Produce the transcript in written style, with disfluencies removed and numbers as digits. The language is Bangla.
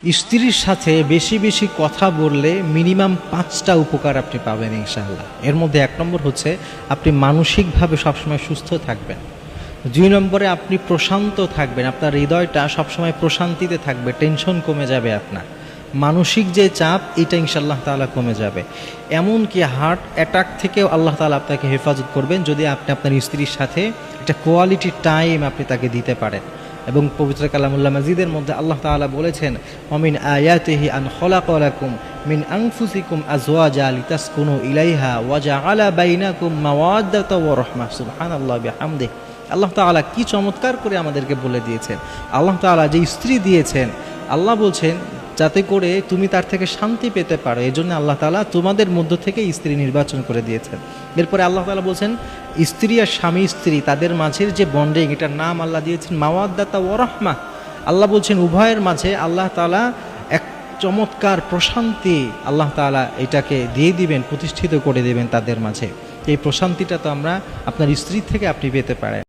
স্ত্রীর সাথে বেশি বেশি কথা বললে মিনিমাম 5টা উপকার আপনি পাবেন ইনশাআল্লাহ। এর মধ্যে 1 নম্বর হচ্ছে আপনি মানসিকভাবে সবসময় সুস্থ থাকবেন। 2 নম্বরে আপনি প্রশান্ত থাকবেন, আপনার হৃদয়টা সবসময় প্রশান্তিতে থাকবে, টেনশন কমে যাবে আপনার। মানসিক যে চাপ এটা ইনশাআল্লাহ তাআলা কমে যাবে। এমনকি হার্ট অ্যাটাক থেকেও আল্লাহ তাআলা আপনাকে হেফাজত করবেন যদি আপনি আপনার স্ত্রীর সাথে একটা কোয়ালিটি টাইম আপনি তাকে দিতে পারেন। এবং পবিত্র কালামুল্লাহ মাজিদের মধ্যে আল্লাহ তাআলা বলেছেন, অমিন আয়াতিহি আন খলাকা লাকুম মিন আনফুসিকুম আজওয়াজা লিতাসকুনু ইলাইহা ওয়া জাআলা বাইনাকুম মাওয়াদ্দাতা ওয়া রাহমা। সুবহানাল্লাহি বিহামদিহি। আল্লাহ তাআলা কি চমৎকার করে আমাদেরকে বলে দিয়েছেন। আল্লাহ তাআলা যে স্ত্রী দিয়েছেন, আল্লাহ বলছেন যাতে করে তুমি তার থেকে শান্তি পেতে পারো, এই জন্য আল্লাহ তাআলা তোমাদের মধ্য থেকে স্ত্রী নির্বাচন করে দিয়েছেন। এরপরে আল্লাহ তাআলা বলছেন স্ত্রী আর স্বামী স্ত্রী তাদের মাঝের যে বন্ডিং, এটার নাম আল্লাহ দিয়েছেন মাওয়াদ্দাতা ওয়া রাহমা। আল্লাহ বলছেন উভয়ের মাঝে আল্লাহ তাআলা এক চমৎকার প্রশান্তি আল্লাহ তাআলা এটাকে দিয়ে দিবেন, প্রতিষ্ঠিত করে দেবেন তাদের মাঝে। এই প্রশান্তিটা তো আমরা আপনার স্ত্রী থেকে আপনি পেতে পারেন।